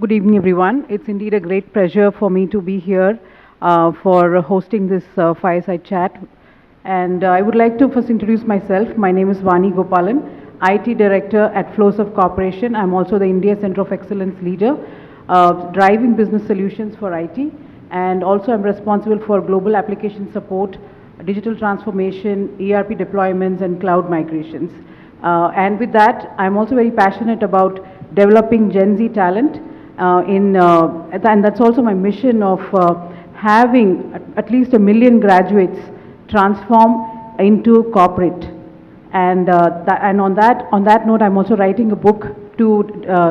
Good evening, everyone. It's indeed a great pleasure for me to be here for hosting this fireside chat. And I would like to first introduce myself. My name is Vani Gopalan, IT Director at Flowsoft Corporation. I'm also the India Center of Excellence Leader, driving business solutions for IT. And also I'm responsible for global application support, digital transformation, ERP deployments, and cloud migrations. And with that, I'm also very passionate about developing Gen Z talent and that's also my mission of having at least 1 million graduates transform into corporate. And on that note, I'm also writing a book to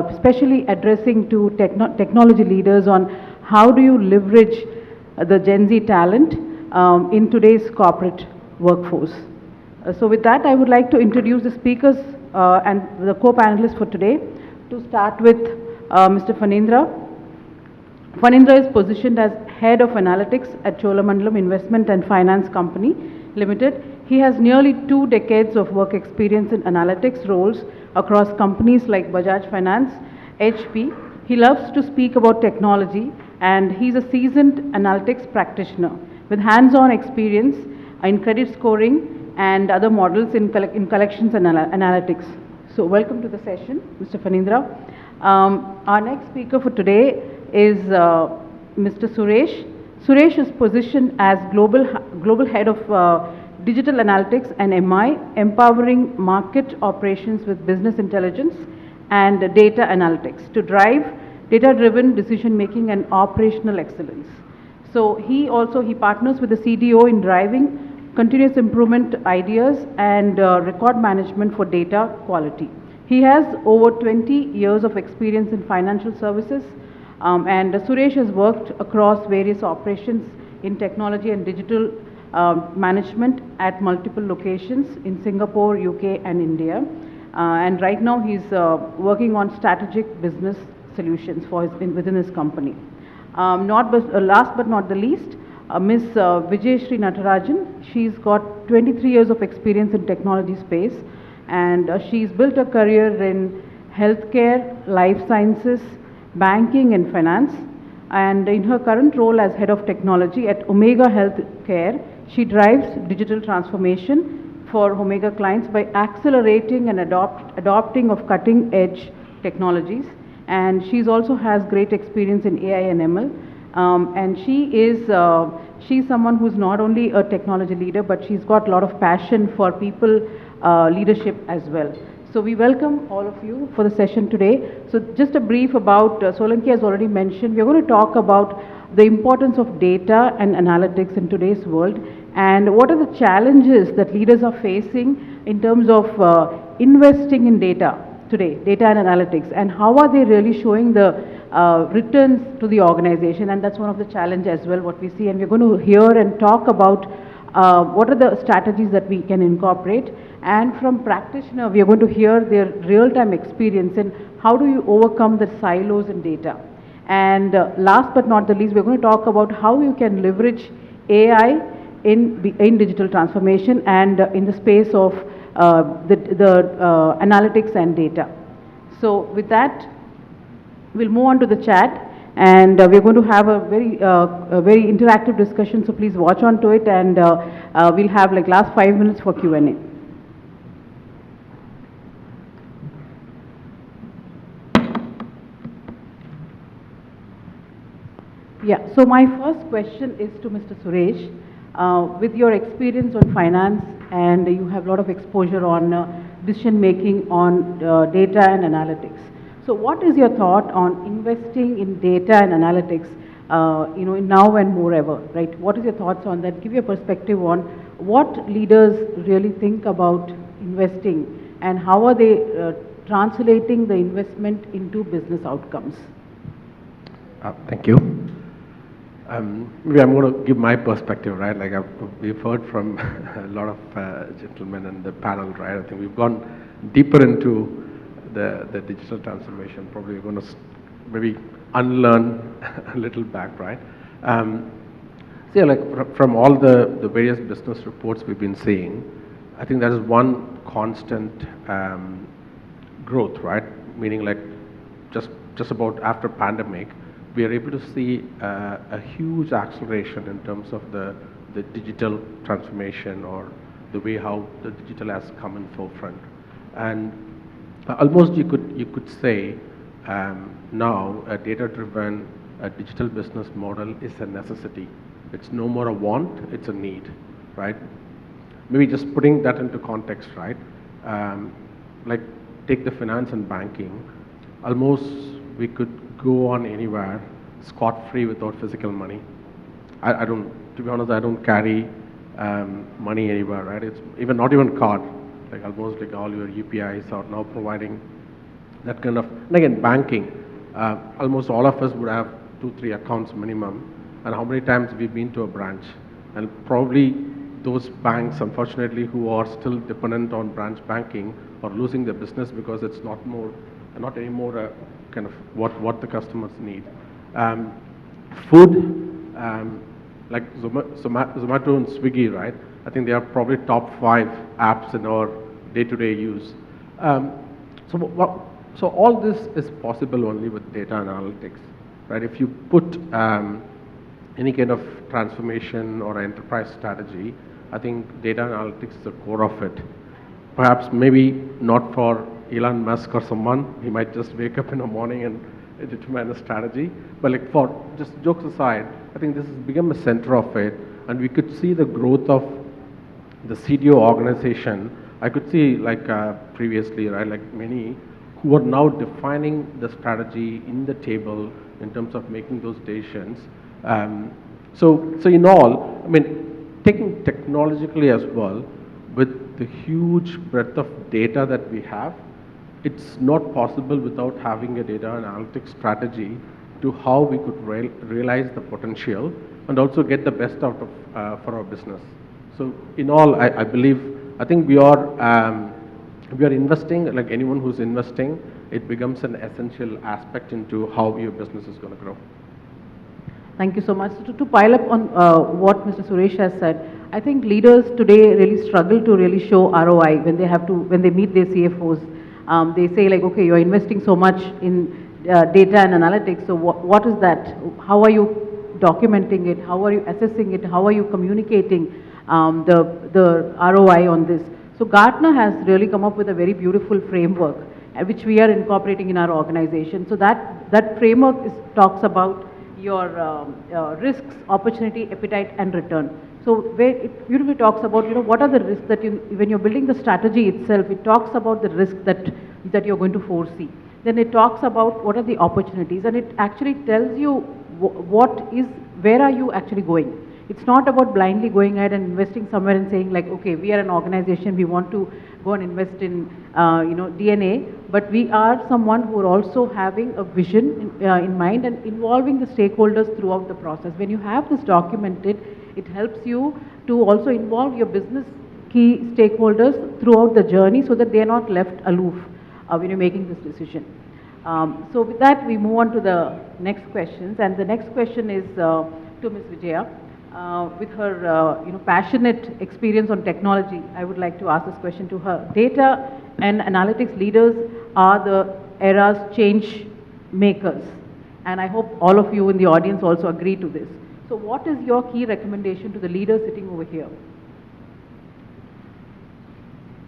especially addressing to technology leaders on how do you leverage the Gen Z talent in today's corporate workforce. So with that, I would like to introduce the speakers and the co-panelists for today. To start with Mr. Phanindra. Phanindra is positioned as Head of Analytics at Cholamandalam Investment and Finance Company Limited. He has nearly 2 decades of work experience in analytics roles across companies like Bajaj Finance, HP. He loves to speak about technology, and he's a seasoned analytics practitioner with hands-on experience in credit scoring and other models in collections and analytics. So welcome to the session, Mr. Phanindra. Our next speaker for today is Mr. Suresh. Suresh is positioned as Global Head of Digital Analytics and MI, empowering market operations with business intelligence and data analytics to drive data-driven decision-making and operational excellence. So he partners with the CDO in driving continuous improvement ideas and record management for data quality. He has over 20 years of experience in financial services, and Suresh has worked across various operations in technology and digital management at multiple locations in Singapore, UK, and India. And right now he's working on strategic business solutions for within his company. Last but not the least, Ms. Vijayashree Natarajan. She's got 23 years of experience in technology space, and she's built a career in healthcare, life sciences, banking and finance. And in her current role as Head of Technology at Omega Healthcare, she drives digital transformation for Omega clients by accelerating and adopting of cutting edge technologies. And she's also has great experience in AI and ML. And she's someone who's not only a technology leader, but she's got a lot of passion for people leadership as well. So we welcome all of you for the session today. So just a brief about, Solanki has already mentioned, we're going to talk about the importance of data and analytics in today's world, and what are the challenges that leaders are facing in terms of investing in data today, data and analytics, and how are they really showing the returns to the organization. And that's one of the challenges as well, what we see. And we're going to hear and talk about what are the strategies that we can incorporate. And from practitioner, we are going to hear their real-time experience and how do you overcome the silos in data. And last but not the least, we're going to talk about how you can leverage AI in digital transformation and in the space of the analytics and data. So with that, we'll move on to the chat, and we're going to have a very interactive discussion, so please watch on to it, and we'll have like last 5 minutes for Q&A. Yeah, so my first question is to Mr. Suresh. With your experience on finance, and you have a lot of exposure on decision making on data and analytics. So what is your thought on investing in data and analytics, now and more ever, right? What is your thoughts on that? Give your perspective on what leaders really think about investing and how are they translating the investment into business outcomes? Thank you. Maybe I'm going to give my perspective, right? Like we've heard from a lot of gentlemen in the panel, right? I think we've gone deeper into the digital transformation. Probably we're going to maybe unlearn a little back, right? So yeah, like from all the various business reports we've been seeing, I think there is one constant growth, right? Meaning like just just about after pandemic, we are able to see a huge acceleration in terms of the digital transformation or the way how the digital has come in forefront. And almost you could say now a data-driven digital business model is a necessity. It's no more a want, it's a need, right? Maybe just putting that into context, right? Like take the finance and banking, almost we could go on anywhere scot-free without physical money. I don't, to be honest, I don't carry money anywhere, right? It's even not even card. Like almost like all your UPIs are now providing that kind of. And again, banking. Almost all of us would have 2, 3 accounts minimum. And how many times we've been to a branch? And probably those banks, unfortunately, who are still dependent on branch banking, are losing their business because it's not anymore kind of what the customers need. Food, like Zomato and Swiggy, right? I think they are probably top 5 apps in our day-to-day use. So all this is possible only with data analytics, right? If you put any kind of transformation or enterprise strategy, I think data analytics is the core of it. Perhaps maybe not for Elon Musk or someone, he might just wake up in the morning and determine a strategy. But like for just jokes aside, I think this has become a center of it, and we could see the growth of the CDO organization. I could see like previously, right, like many who are now defining the strategy in the table in terms of making those decisions. So in all, I mean, taking technologically as well, with the huge breadth of data that we have, it's not possible without having a data analytics strategy to how we could realize the potential and also get the best out of for our business. So in all, I believe, I think we are investing, like anyone who's investing, it becomes an essential aspect into how your business is going to grow. Thank you so much. To pile up on what Mr. Suresh has said, I think leaders today really struggle to really show ROI when they meet their CFOs. They say like, okay, you're investing so much in data and analytics, so what is that? How are you documenting it? How are you assessing it? How are you communicating the ROI on this? So Gartner has really come up with a very beautiful framework, which we are incorporating in our organization. So that framework talks about your risks, opportunity, appetite, and return. So where it beautifully talks about, what are the risks that when you're building the strategy itself, it talks about the risk that you're going to foresee. Then it talks about what are the opportunities, and it actually tells you where are you actually going. It's not about blindly going ahead and investing somewhere and saying like, okay, we are an organization, we want to go and invest in, DNA, but we are someone who are also having a vision in mind and involving the stakeholders throughout the process. When you have this documented, it helps you to also involve your business key stakeholders throughout the journey so that they are not left aloof when you're making this decision. So with that, we move on to the next questions, and the next question is to Ms. Vijaya. With her passionate experience on technology, I would like to ask this question to her. Data and analytics leaders are the era's change makers, and I hope all of you in the audience also agree to this. So what is your key recommendation to the leaders sitting over here?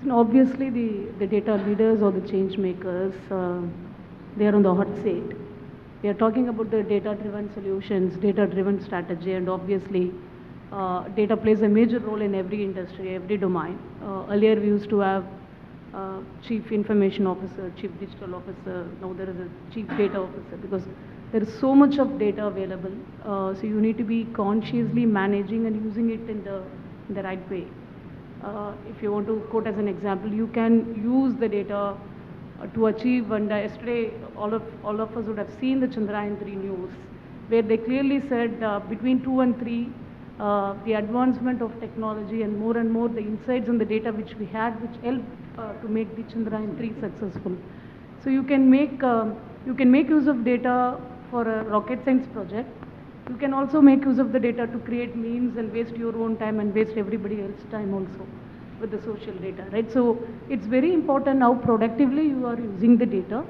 And obviously the data leaders or the change makers, they are on the hot seat. We are talking about the data-driven solutions, data-driven strategy, and obviously data plays a major role in every industry, every domain. Earlier we used to have chief information officer, chief digital officer. Now there is a chief data officer because there is so much of data available. So you need to be consciously managing and using it in the right way. If you want to quote as an example, you can use the data to achieve, and yesterday all of us would have seen the Chandrayaan-3 news, where they clearly said between 2 and 3, the advancement of technology and more the insights and the data which we had, which helped to make the Chandrayaan-3 successful. So you can make use of data for a rocket science project. You can also make use of the data to create memes and waste your own time and waste everybody else's time also with the social data, right? So it's very important how productively you are using the data.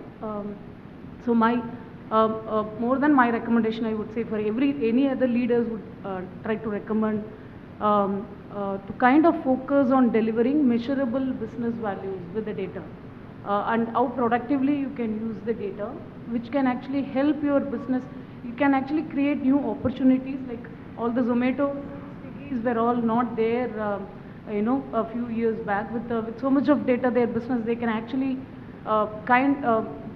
So my More than my recommendation, I would say for any other leaders would try to recommend to kind of focus on delivering measurable business values with the data and how productively you can use the data, which can actually help your business. You can actually create new opportunities, like all the Zomato, Swiggies were all not there, a few years back. With so much of data, their business, they can actually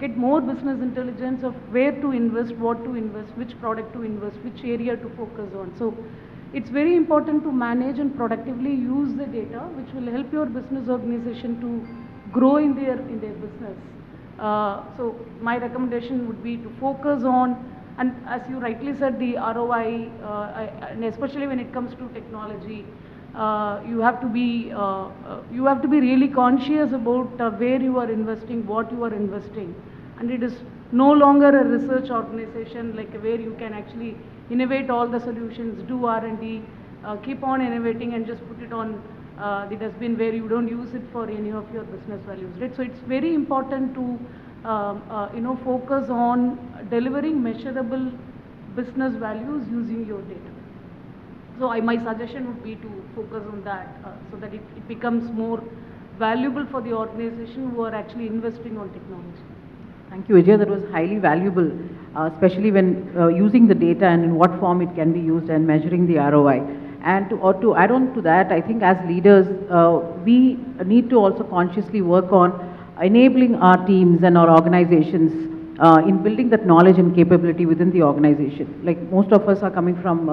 get more business intelligence of where to invest, what to invest, which product to invest, which area to focus on. So it's very important to manage and productively use the data, which will help your business organization to grow in their business. So my recommendation would be to focus on, and as you rightly said, the ROI, and especially when it comes to technology, you have to be really conscious about where you are investing, what you are investing, and it is no longer a research organization like where you can actually innovate all the solutions, do R&D, keep on innovating and just put it on the dustbin where you don't use it for any of your business values, right? So it's very important to focus on delivering measurable business values using your data. So my suggestion would be to focus on that so that it becomes more valuable for the organization who are actually investing on technology. Thank you, Vijay. That was highly valuable, especially when using the data and in what form it can be used and measuring the ROI. And to add on to that, I think as leaders, we need to also consciously work on enabling our teams and our organizations in building that knowledge and capability within the organization. Like most of us are coming from,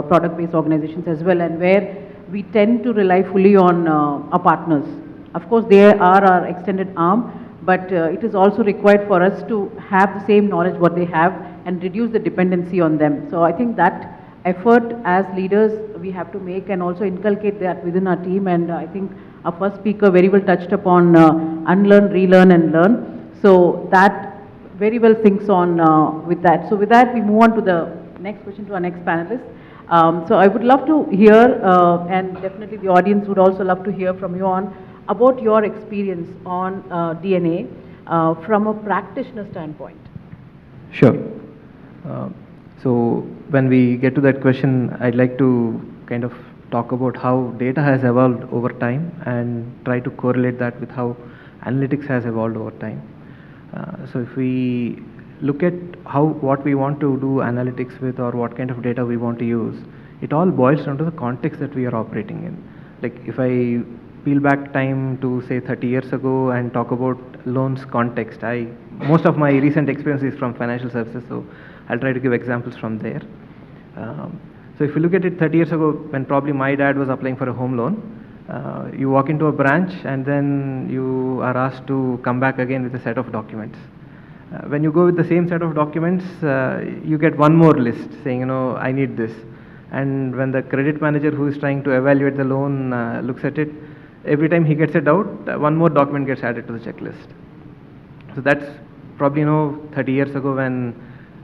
product-based organizations as well, and where we tend to rely fully on our partners. Of course, they are our extended arm, but it is also required for us to have the same knowledge what they have and reduce the dependency on them. So I think that effort as leaders we have to make and also inculcate that within our team. And I think our first speaker very well touched upon unlearn, relearn and learn. So that very well syncs on with that. So with that, we move on to the next question to our next panelist. So I would love to hear, and definitely the audience would also love to hear from you on about your experience on DNA from a practitioner standpoint. Sure. So when we get to that question, I'd like to kind of talk about how data has evolved over time and try to correlate that with how analytics has evolved over time. So if we look at what we want to do analytics with or what kind of data we want to use, it all boils down to the context that we are operating in. Like if I peel back time to say 30 years ago and talk about loans context, most of my recent experience is from financial services, so I'll try to give examples from there. So if you look at it 30 years ago, when probably my dad was applying for a home loan, you walk into a branch and then you are asked to come back again with a set of documents. When you go with the same set of documents, you get one more list saying, I need this. And when the credit manager who is trying to evaluate the loan looks at it, every time he gets a doubt, one more document gets added to the checklist. So that's probably 30 years ago when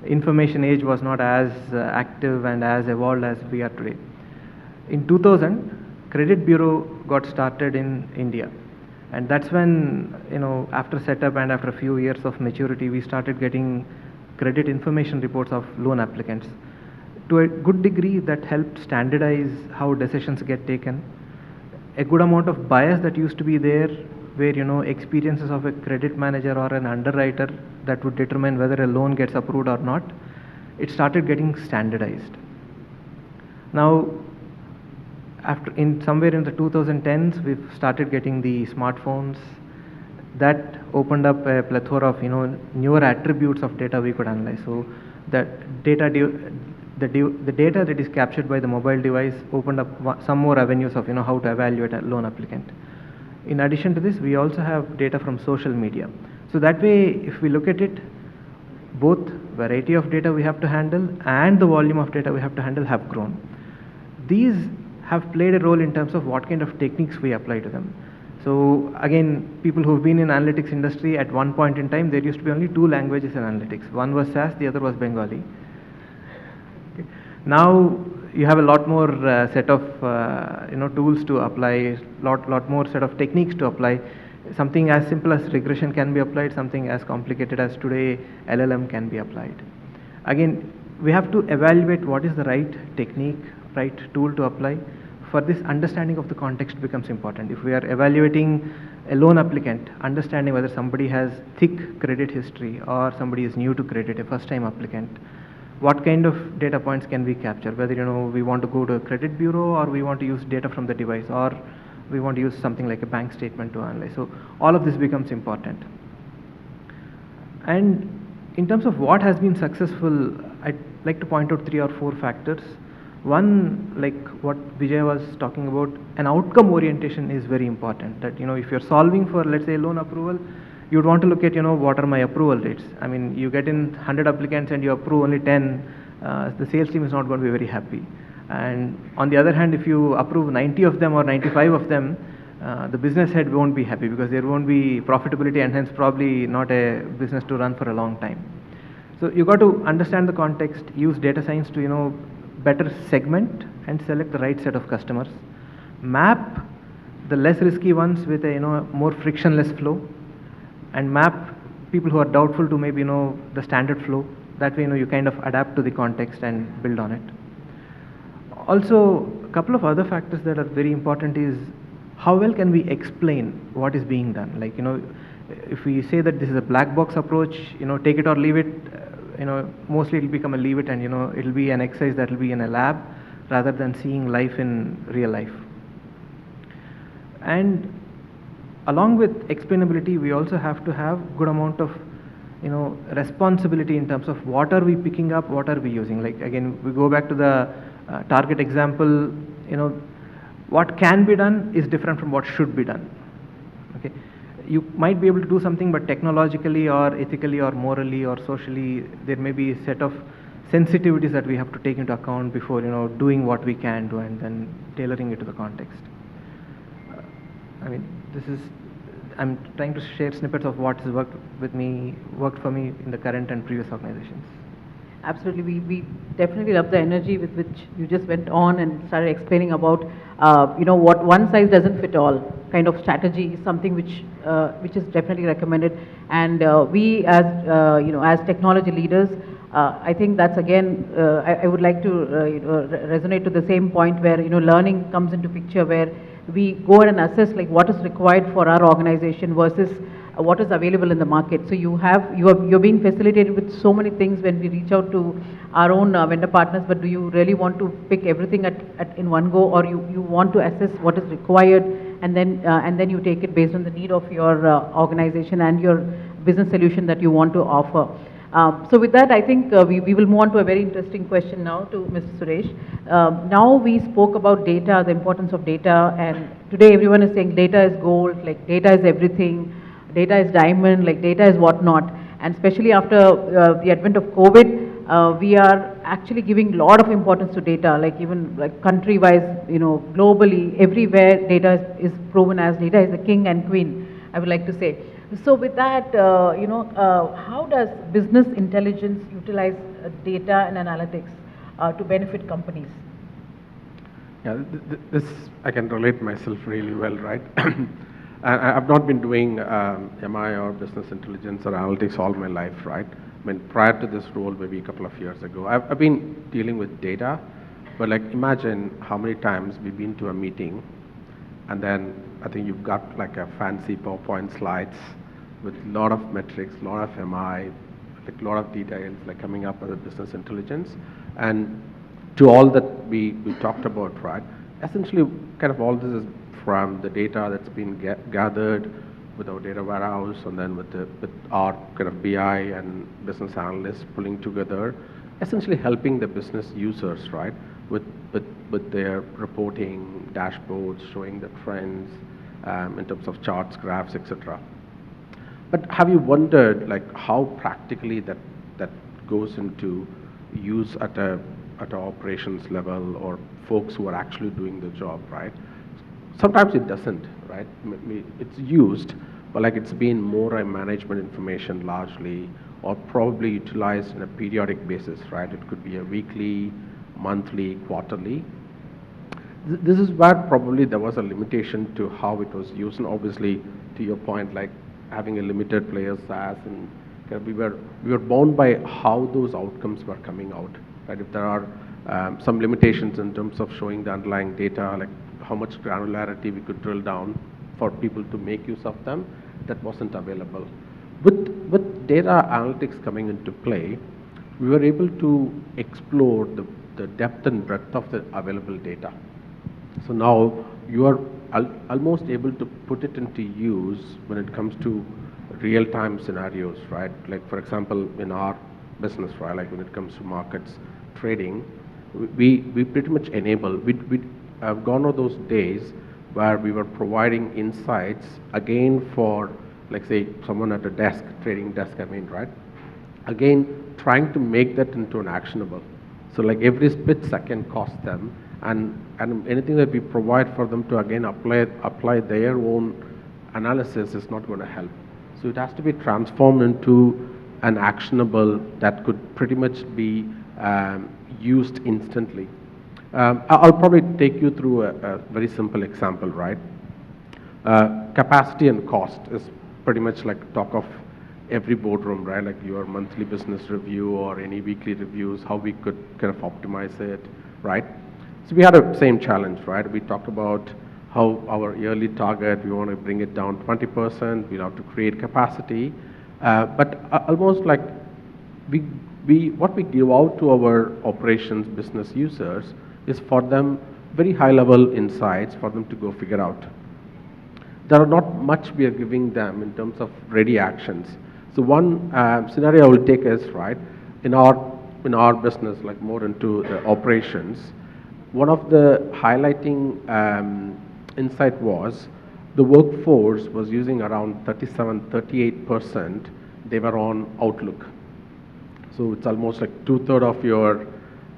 information age was not as active and as evolved as we are today. In 2000, credit bureau got started in India, and that's when after setup and after a few years of maturity, we started getting credit information reports of loan applicants. To a good degree, that helped standardize how decisions get taken. A good amount of bias that used to be there, where experiences of a credit manager or an underwriter that would determine whether a loan gets approved or not, it started getting standardized. Now, somewhere in the 2010s, we've started getting the smartphones. That opened up a plethora of newer attributes of data we could analyze. So that data, the data that is captured by the mobile device opened up some more avenues of how to evaluate a loan applicant. In addition to this, we also have data from social media. So that way, if we look at it, both variety of data we have to handle and the volume of data we have to handle have grown. These have played a role in terms of what kind of techniques we apply to them. So again, people who've been in analytics industry, at one point in time, there used to be only two languages in analytics. One was SAS, the other was Bengali. Okay. Now you have a lot more set of tools to apply, lot more set of techniques to apply Something as simple as regression can be applied, something as complicated as today LLM can be applied. Again, we have to evaluate what is the right technique, right tool to apply. For this, understanding of the context becomes important. If we are evaluating a loan applicant, understanding whether somebody has thick credit history or somebody is new to credit, a first time applicant, what kind of data points can we capture? Whether we want to go to a credit bureau, or we want to use data from the device, or we want to use something like a bank statement to analyze. So all of this becomes important. And in terms of what has been successful, I'd like to point out 3 or 4 factors. One, like what Vijay was talking about, an outcome orientation is very important. That if you're solving for, let's say, loan approval, you'd want to look at what are my approval rates. I mean, you get in 100 applicants and you approve only 10, the sales team is not going to be very happy. And on the other hand, if you approve 90 of them or 95 of them, the business head won't be happy, because there won't be profitability, and hence probably not a business to run for a long time. So you got to understand the context, use data science to better segment and select the right set of customers, map the less risky ones with a more frictionless flow, and map people who are doubtful to maybe the standard flow. That way you kind of adapt to the context and build on it. Also, a couple of other factors that are very important is how well can we explain what is being done. Like if we say that this is a black box approach, take it or leave it, mostly it'll become a leave it, and it'll be an exercise that will be in a lab rather than seeing life in real life. And along with explainability, we also have to have good amount of responsibility in terms of what are we picking up, what are we using. Like again, we go back to the target example. What can be done is different from what should be done. Okay, you might be able to do something, but technologically or ethically or morally or socially, there may be a set of sensitivities that we have to take into account before doing what we can do and then tailoring it to the context. I mean, I'm trying to share snippets of what has worked for me in the current and previous organizations. Absolutely, we definitely love the energy with which you just went on and started explaining about, what one size doesn't fit all kind of strategy is something which is definitely recommended. And we as technology leaders, I think that's again, I would like to resonate to the same point where learning comes into picture, where we go and assess like what is required for our organization versus what is available in the market. So you're being facilitated with so many things when we reach out to our own vendor partners, but do you really want to pick everything in one go, or you want to assess what is required, and then you take it based on the need of your organization and your business solution that you want to offer. So with that, I think we will move on to a very interesting question now to Mr. Suresh. Now we spoke about data, the importance of data, and today everyone is saying data is gold, like data is everything, data is diamond, like data is whatnot. And especially after the advent of COVID, we are actually giving a lot of importance to data, like even like country-wise, globally, everywhere data is proven as data is the king and queen, I would like to say. So with that, how does business intelligence utilize data and analytics to benefit companies? Yeah, this I can relate myself really well, right? I've not been doing MI or business intelligence or analytics all my life, right? I mean, prior to this role, maybe a couple of years ago, I've been dealing with data, but like imagine how many times we've been to a meeting, and then I think you've got like a fancy PowerPoint slides with a lot of metrics, a lot of MI, like a lot of details like coming up as a business intelligence. And to all that we talked about, right? Essentially, kind of all this is from the data that's been gathered with our data warehouse, and then with our kind of BI and business analysts pulling together, essentially helping the business users, right, with their reporting, dashboards, showing the trends in terms of charts, graphs, etc. But have you wondered like how practically that goes into use at a operations level, or folks who are actually doing the job, right? Sometimes it doesn't, right? It's used, but like it's been more a management information largely, or probably utilized on a periodic basis, right? It could be a weekly, monthly, quarterly. This is where probably there was a limitation to how it was used, and obviously, to your point, like having a limited player SaaS, and kind of we were bound by how those outcomes were coming out, right? If there are some limitations in terms of showing the underlying data, like how much granularity we could drill down for people to make use of them, that wasn't available. With data analytics coming into play, we were able to explore the depth and breadth of the available data. So now you are almost able to put it into use when it comes to real-time scenarios, right? Like for example, in our business, right? Like when it comes to markets trading, we pretty much enable. We have gone over those days where we were providing insights again for, like say, someone at a desk, trading desk, I mean, right? Again, trying to make that into an actionable. So like every split second costs them, and anything that we provide for them to again apply their own analysis is not going to help. So it has to be transformed into an actionable that could pretty much be used instantly. I'll probably take you through a very simple example, right? Capacity and cost is pretty much like talk of every boardroom, right? Like your monthly business review or any weekly reviews, how we could kind of optimize it, right? So we had a same challenge, right? We talked about how our yearly target, we want to bring it down 20%, we have to create capacity, but almost like what we give out to our operations business users is for them very high level insights for them to go figure out. There are not much we are giving them in terms of ready actions. So one scenario I will take is, right, in our business, like more into the operations, one of the highlighting insight was the workforce was using around 38%, they were on Outlook. So it's almost like 2/3 of your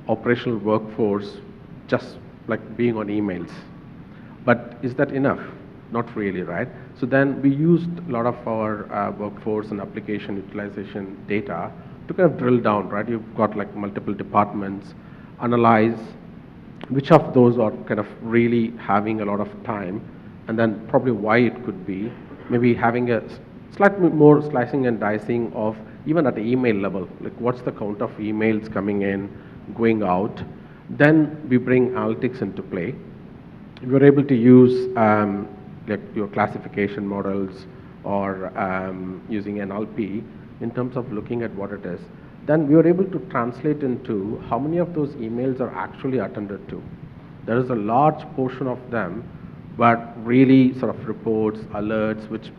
operational workforce just like being on emails. But is that enough? Not really, right? So then we used a lot of our workforce and application utilization data to kind of drill down, right? You've got like multiple departments, analyze which of those are kind of really having a lot of time, and then probably why it could be, maybe having a slightly more slicing and dicing of even at the email level, like what's the count of emails coming in, going out. Then we bring analytics into play. We were able to use like your classification models or using NLP in terms of looking at what it is. Then we were able to translate into how many of those emails are actually attended to. There is a large portion of them were really sort of reports, alerts, which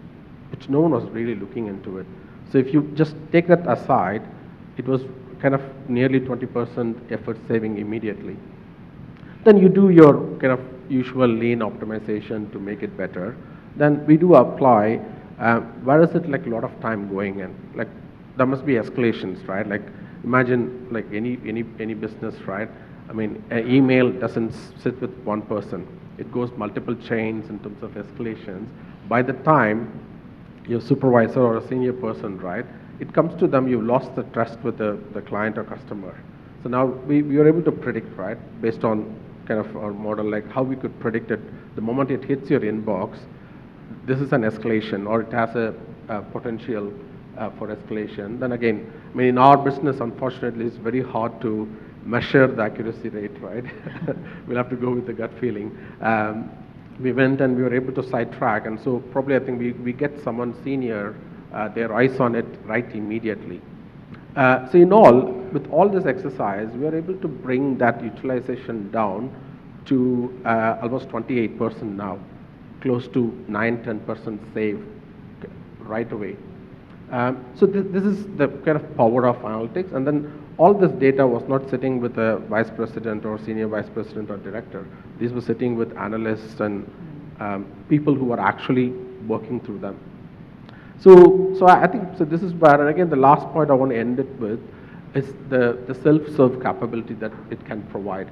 no one was really looking into it. So if you just take that aside, it was kind of nearly 20% effort saving immediately. Then you do your kind of usual lean optimization to make it better. Then we do apply, where is it like a lot of time going in? Like there must be escalations, right? Like imagine like any business, right? I mean, an email doesn't sit with one person. It goes multiple chains in terms of escalations. By the time your supervisor or a senior person, right, it comes to them, you've lost the trust with the client or customer. So now we are able to predict, right, based on kind of our model, like how we could predict it. The moment it hits your inbox, this is an escalation or it has a potential for escalation. Then again, I mean, in our business, unfortunately, it's very hard to measure the accuracy rate, right? We'll have to go with the gut feeling. We went and we were able to sidetrack, and so probably I think we get someone senior, their eyes on it right immediately. So in all, with all this exercise, we are able to bring that utilization down to almost 28% now, close to 9-10% save right away. So this is the kind of power of analytics, and then all this data was not sitting with a vice president or senior vice president or director. These were sitting with analysts and people who were actually working through them. So I think, so this is where, and again, the last point I want to end it with is the self-serve capability that it can provide.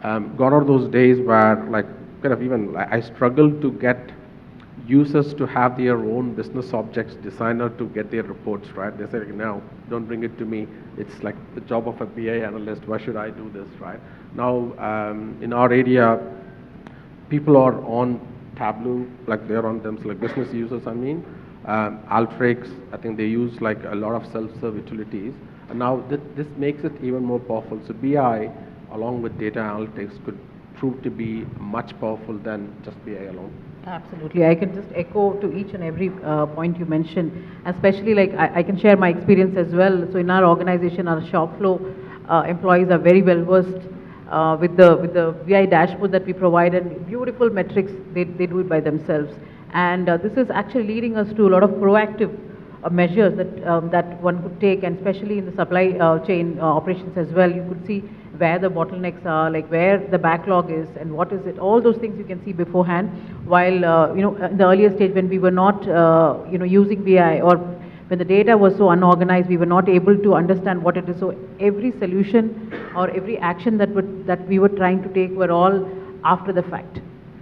Gone are those days where, like, kind of even I struggled to get users to have their own business objects designer to get their reports, right? They say, like, no, don't bring it to me. It's like the job of a BI analyst. Why should I do this, right? Now, in our area, people are on Tableau, like they're on them, like business users, I mean. Alteryx, I think they use like a lot of self-serve utilities. And now this makes it even more powerful. So BI, along with data analytics, could prove to be much powerful than just BI alone. Absolutely. I can just echo to each and every point you mentioned, especially like I can share my experience as well. So in our organization, our shop floor employees are very well versed with the VI dashboard that we provide and beautiful metrics. They do it by themselves. And this is actually leading us to a lot of proactive measures that one could take, and especially in the supply chain operations as well. You could see where the bottlenecks are, like where the backlog is, and what is it. All those things you can see beforehand. While in the earlier stage when we were not using BI, or when the data was so unorganized, we were not able to understand what it is. So every solution or every action that we were trying to take were all after the fact.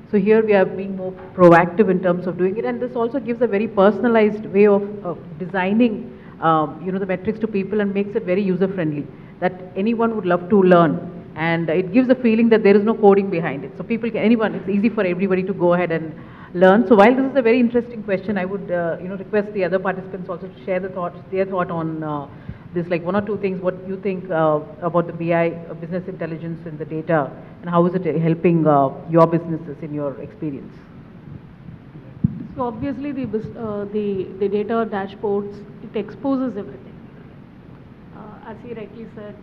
So here we are being more proactive in terms of doing it, and this also gives a very personalized way of designing, the metrics to people, and makes it very user friendly, that anyone would love to learn, and it gives a feeling that there is no coding behind it. So it's easy for everybody to go ahead and learn. So while this is a very interesting question, I would request the other participants also to share their thought on this, like one or two things, what you think about the BI, business intelligence in the data, and how is it helping your businesses in your experience? So obviously the data dashboards, it exposes everything. As he rightly said,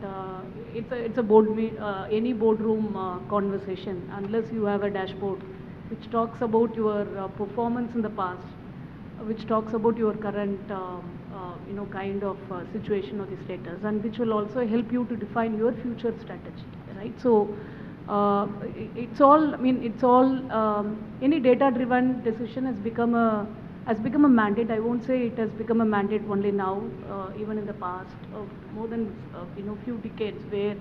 it's a any boardroom conversation. Unless you have a dashboard which talks about your performance in the past, which talks about your current kind of situation or the status, and which will also help you to define your future strategy, right? So it's all, I mean, it's all, any data driven decision has become a mandate. I won't say it has become a mandate only now, even in the past of more than few decades, where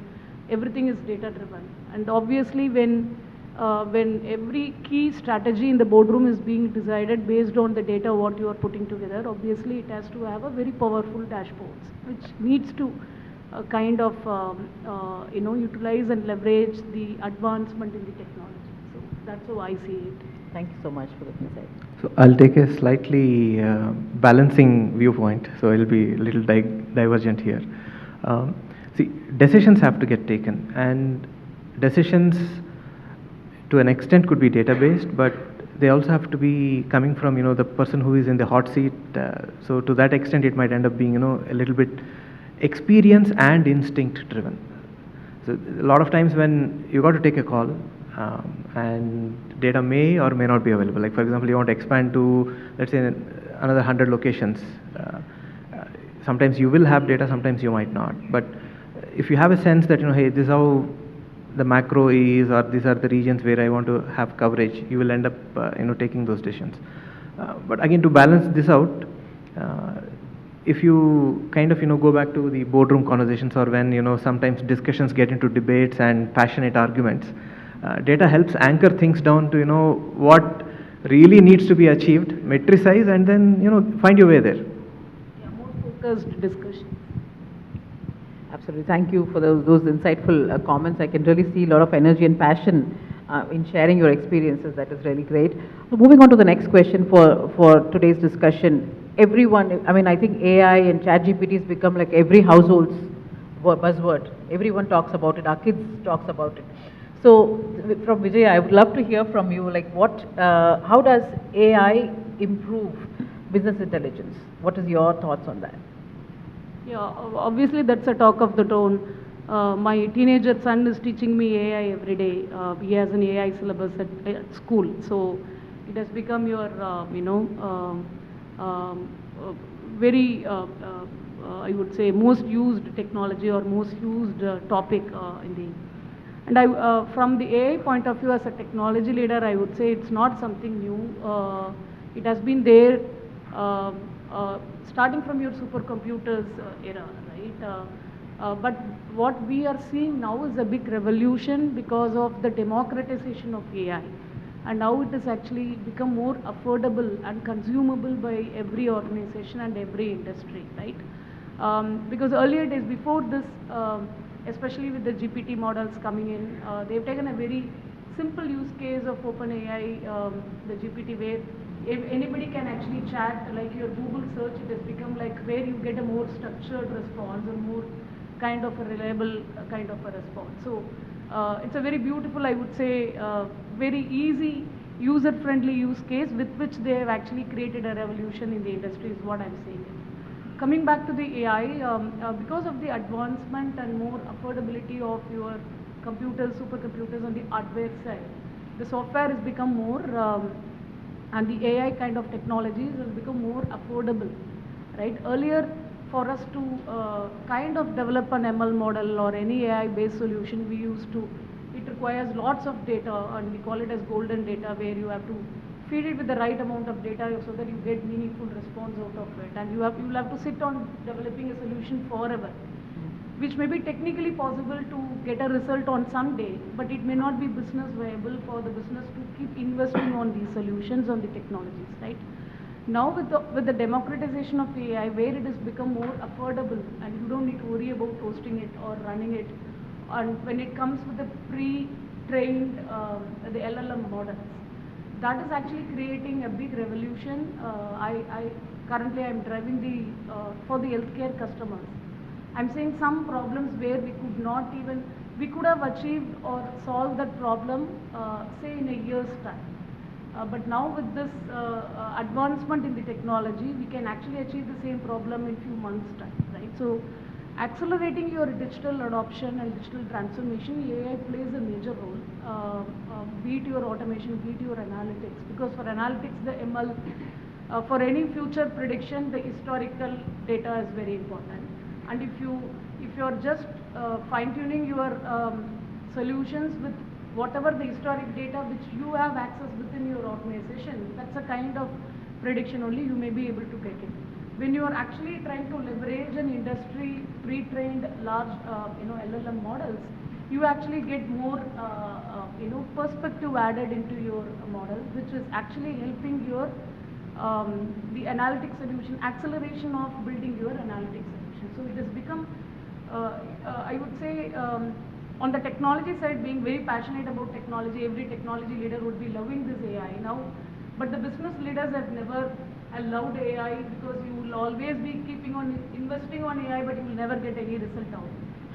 everything is data driven. And obviously when every key strategy in the boardroom is being decided based on the data what you are putting together, obviously it has to have a very powerful dashboards, which needs to kind of utilize and leverage the advancement in the technology. So that's how I see it. Thank you so much for the insight. So I'll take a slightly balancing viewpoint, so I'll be a little divergent here. See, decisions have to get taken, and decisions to an extent could be data-based, but they also have to be coming from the person who is in the hot seat. So to that extent, it might end up being a little bit experience and instinct driven. So a lot of times when you got to take a call, and data may or may not be available. Like for example, you want to expand to, let's say, another 100 locations. Sometimes you will have data, sometimes you might not. But if you have a sense that hey, this is how the macro is, or these are the regions where I want to have coverage, you will end up taking those decisions. But again, to balance this out, if you kind of go back to the boardroom conversations, or when sometimes discussions get into debates and passionate arguments, data helps anchor things down to what really needs to be achieved, metricize, and then find your way there. Yeah, more focused discussion. Absolutely. Thank you for those insightful comments. I can really see a lot of energy and passion in sharing your experiences. That is really great. So moving on to the next question for today's discussion. Everyone, I mean, I think AI and ChatGPT has become like every household's buzzword. Everyone talks about it. Our kids talks about it. So from Vijay, I would love to hear from you, like how does AI improve business intelligence? What is your thoughts on that? Yeah, obviously that's a talk of the town. My teenager son is teaching me AI every day. He has an AI syllabus at school, so it has become your, very, I would say, most used technology or most used topic in the. And from the AI point of view, as a technology leader, I would say it's not something new. It has been there. Starting from your supercomputers era, right? But what we are seeing now is a big revolution because of the democratization of AI. And now it has actually become more affordable and consumable by every organization and every industry, right? Because earlier days, before this, especially with the GPT models coming in, they've taken a very simple use case of OpenAI, the GPT, where if anybody can actually chat, like your Google search, it has become like where you get a more structured response, a more kind of a reliable kind of a response. So it's a very beautiful, I would say, very easy, user-friendly use case with which they have actually created a revolution in the industry is what I'm saying. Coming back to the AI, because of the advancement and more affordability of your computers, supercomputers on the hardware side, the software has become more, and the AI kind of technologies has become more affordable, right? Earlier, for us to kind of develop an ML model or any AI-based solution, it requires lots of data, and we call it as golden data, where you have to feed it with the right amount of data so that you get meaningful response out of it, and you'll have to sit on developing a solution forever, which may be technically possible to get a result on some day, but it may not be business viable for the business to keep investing on these solutions, on the technologies, right? Now with the democratization of AI, where it has become more affordable and you don't need to worry about hosting it or running it, and when it comes with the pre-trained, the LLM models, that is actually creating a big revolution. Currently I'm driving for the healthcare customers. I'm seeing some problems where we could have achieved or solved that problem, say in a year's time. But now with this advancement in the technology, we can actually achieve the same problem in few months' time, right? So accelerating your digital adoption and digital transformation, AI plays a major role, be it your automation, be it your analytics, because for analytics, the ML, for any future prediction, the historical data is very important. And if you're just fine-tuning your solutions with whatever the historic data which you have access within your organization, that's a kind of prediction only you may be able to get it. When you are actually trying to leverage an industry pre-trained large LLM models, you actually get more perspective added into your model, which is actually helping your the analytics solution, acceleration of building your analytics solution. So it has become, I would say, on the technology side, being very passionate about technology, every technology leader would be loving this AI now, but the business leaders have never allowed AI, because you will always be keeping on investing on AI, but you will never get any result out.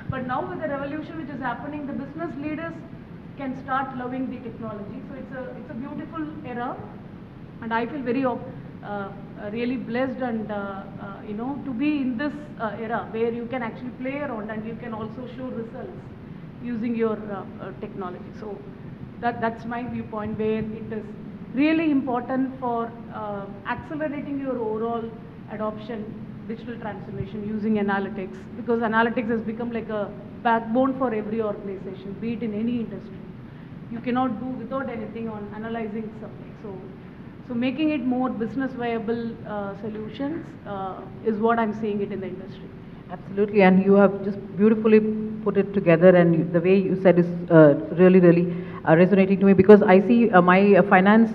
But now with the revolution which is happening, the business leaders can start loving the technology. So it's a beautiful era, and I feel very really blessed and to be in this era where you can actually play around and you can also show results using your technology. So that's my viewpoint, where it is really important for accelerating your overall adoption, digital transformation using analytics, because analytics has become like a backbone for every organization, be it in any industry. You cannot do without anything on analyzing something. So making it more business viable solutions is what I'm seeing it in the industry. Absolutely, and you have just beautifully put it together, and the way you said is really, really resonating to me, because I see my finance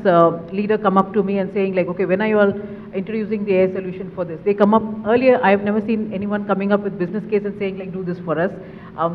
leader come up to me and saying like, okay, when are you all introducing the AI solution for this? They come up earlier. I've never seen anyone coming up with business case and saying like, do this for us.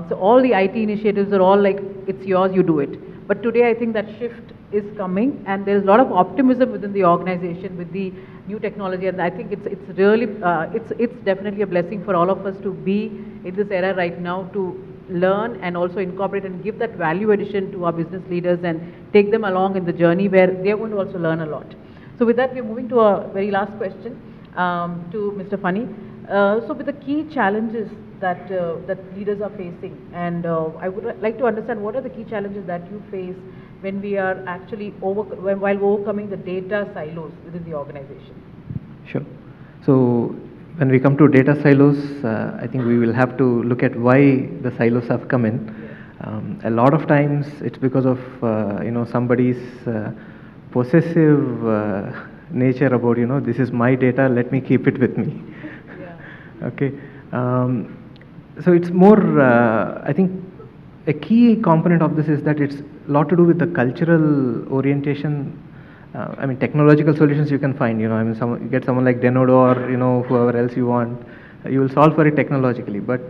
So all the IT initiatives are all like, it's yours, you do it. But today I think that shift is coming, and there's a lot of optimism within the organization with the new technology, and I think it's really it's definitely a blessing for all of us to be in this era right now, to learn and also incorporate and give that value addition to our business leaders and take them along in the journey where they're going to also learn a lot. So with that, we're moving to our very last question to Mr. Funny. So with the key challenges that leaders are facing, and I would like to understand what are the key challenges that you face when we are actually while overcoming the data silos within the organization. Sure. So when we come to data silos, I think we will have to look at why the silos have come in. A lot of times it's because of somebody's possessive nature about this is my data, let me keep it with me. Yeah. Okay. So it's more, I think a key component of this is that it's a lot to do with the cultural orientation. I mean, technological solutions you can find, I mean, you get someone like Denodo or, whoever else you want, you will solve for it technologically. But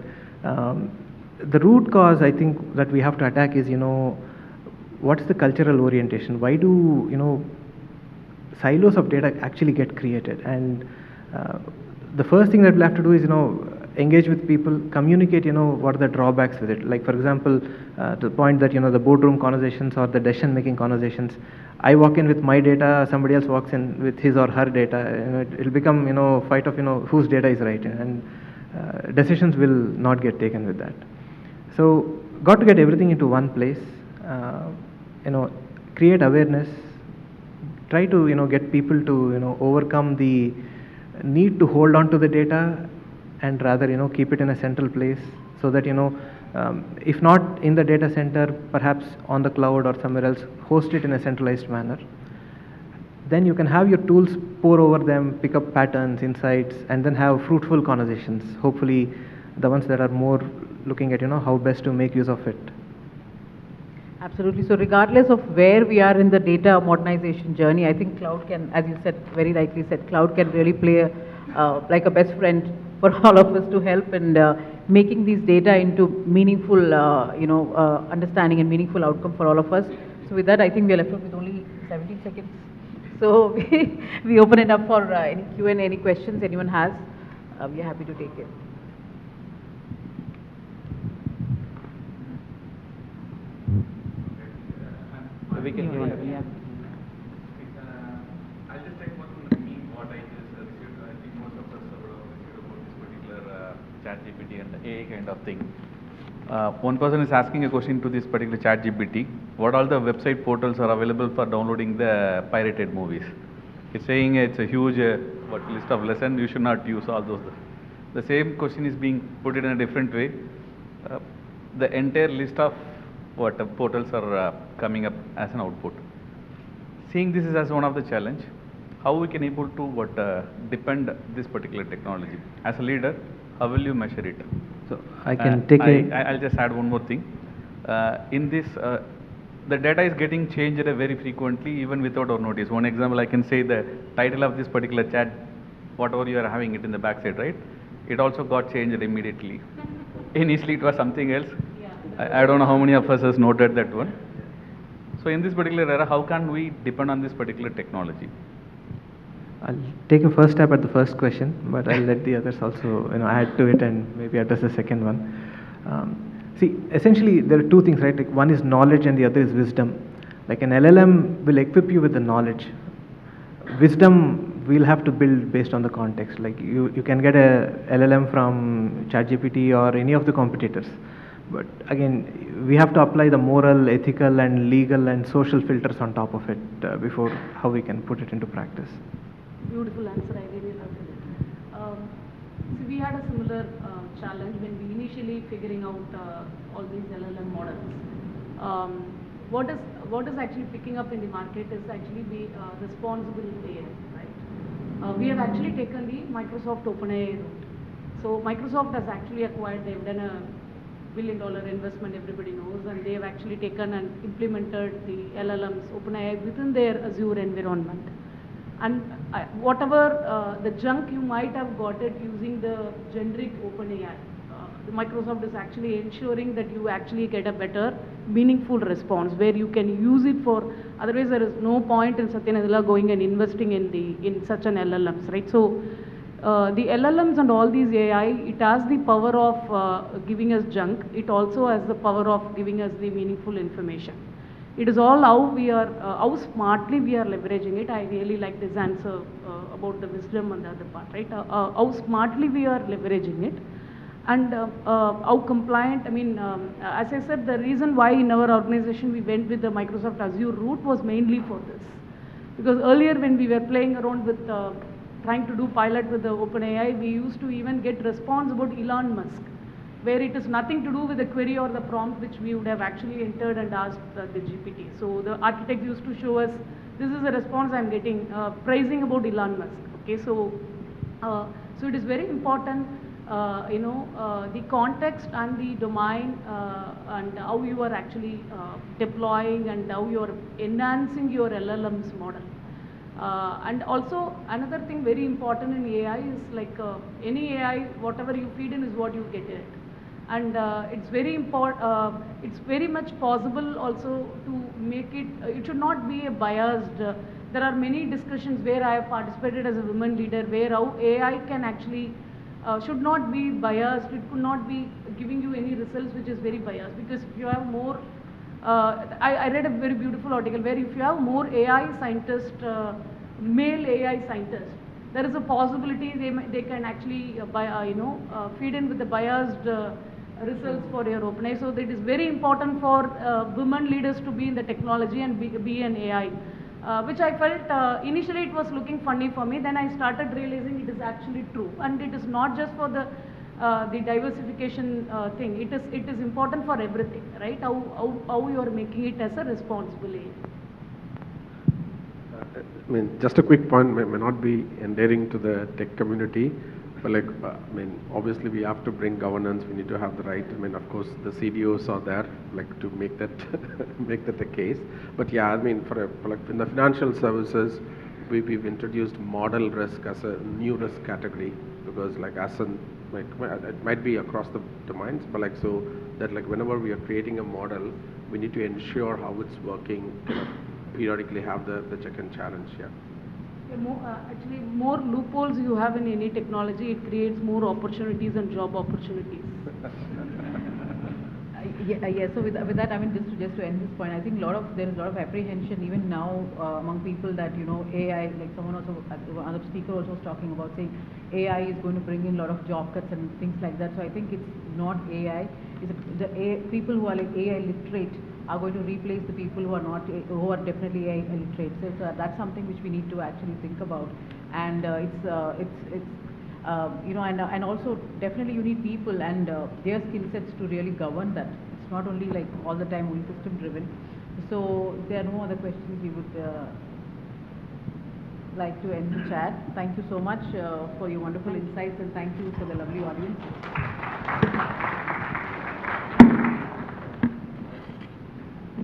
the root cause, I think, that we have to attack is, what's the cultural orientation? Why do, silos of data actually get created? And the first thing that we'll have to do is, engage with people, communicate, what are the drawbacks with it. Like, for example, to the point that, the boardroom conversations or the decision-making conversations, I walk in with my data, somebody else walks in with his or her data, it'll become, fight of, whose data is right, and decisions will not get taken with that. So, got to get everything into one place, create awareness, try to, get people to, overcome the need to hold on to the data and rather, keep it in a central place so that, if not in the data center, perhaps on the cloud or somewhere else, host it in a centralized manner. Then you can have your tools pour over them, pick up patterns, insights, and then have fruitful conversations. Hopefully, the ones that are more looking at, how best to make use of it. Absolutely. So regardless of where we are in the data modernization journey, I think cloud can, as you said, very rightly said, cloud can really play like a best friend for all of us to help in making these data into meaningful, understanding and meaningful outcome for all of us. So with that, I think we are left with only 17 seconds. So we open it up for any Q&A, any questions anyone has. We are happy to take it. We can Yeah. I'll just take one from me, what I just received. I think most of us have received about this particular chat GPT and AI kind of thing. One person is asking a question to this particular chat GPT. What all the website portals are available for downloading the pirated movies? It's saying it's a huge list of lessons, you should not use all those. The same question is being put in a different way. The entire list of portals are coming up as an output. Seeing this is as one of the challenge, how we can able to depend this particular technology. As a leader, how will you measure it? So I can take I'll just add one more thing. In this, the data is getting changed very frequently, even without our notice. One example, I can say the title of this particular chat, whatever you are having it in the backside, right? It also got changed immediately. Initially, it was something else. I don't know how many of us has noted that one. So in this particular era, how can we depend on this particular technology? I'll take a first stab at the first question, but I'll let the others also add to it and maybe address the second one. See, essentially there are two things, right? Like one is knowledge and the other is wisdom. Like an LLM will equip you with the knowledge. Wisdom we'll have to build based on the context. Like you can get a LLM from ChatGPT or any of the competitors. But again, we have to apply the moral, ethical, and legal and social filters on top of it before how we can put it into practice. Beautiful answer, I really loved it. So we had a similar challenge when we initially figuring out all these LLM models. What is actually picking up in the market is actually the responsible AI, right? We have actually taken the Microsoft OpenAI route. So Microsoft has actually acquired, they've done a $1 billion investment, everybody knows, and they have actually taken and implemented the LLMs, OpenAI, within their Azure environment. And whatever the junk you might have got it using the generic OpenAI, Microsoft is actually ensuring that you actually get a better, meaningful response where you can use it for. Otherwise, there is no point in Satya Nadella going and investing in such an LLMs, right? So. The LLMs and all these AI, it has the power of giving us junk. It also has the power of giving us the meaningful information. It is all how we are, how smartly we are leveraging it. I really like this answer about the wisdom on the other part, right? How smartly we are leveraging it, and how compliant. I mean, as I said, the reason why in our organization we went with the Microsoft Azure route was mainly for this, because earlier when we were playing around with trying to do pilot with the OpenAI, we used to even get response about Elon Musk, where it is nothing to do with the query or the prompt which we would have actually entered and asked the GPT. So the architect used to show us, this is the response I'm getting, praising about Elon Musk. Okay, so so it is very important, the context and the domain and how you are actually deploying and how you are enhancing your LLM's model. And also another thing very important in AI is like any AI, whatever you feed in is what you get it. And it's very important, it's very much possible also to make it, it should not be a biased, there are many discussions where I have participated as a women leader where how AI can actually, should not be biased, it could not be giving you any results which is very biased, because if you have more, I read a very beautiful article where if you have more AI scientists, male AI scientists, there is a possibility they can actually feed in with the biased results for your OpenAI. So it is very important for women leaders to be in the technology and be an AI. Which I felt initially it was looking funny for me. Then I started realizing it is actually true, and it is not just for the diversification thing. It is important for everything, right? How you are making it as a responsible AI. I mean, just a quick point, may not be endearing to the tech community, but like, I mean, obviously we have to bring governance, we need to have the right, I mean, of course, the CDOs are there, like, to make that, make that the case. But yeah, I mean, for like, in the financial services, we've introduced model risk as a new risk category, because like, as an, like, it might be across the domains, but like, so that like, whenever we are creating a model, we need to ensure how it's working, kind of periodically have the check and challenge, yeah. Actually, more loopholes you have in any technology, it creates more opportunities and job opportunities. Yeah, so with that, I mean, just to end this point, I think there is a lot of apprehension even now among people that, you know, AI, like someone also, another speaker also was talking about saying AI is going to bring in a lot of job cuts and things like that. So I think it's not AI. People who are like AI literate are going to replace the people who are not, who are definitely AI literate. So that's something which we need to actually think about. And you know, and also definitely you need people and their skill sets to really govern that. It's not only like all the time only system driven. So if there are no other questions, we would like to end the chat. Thank you so much for your wonderful insights, and thank you for the lovely audience.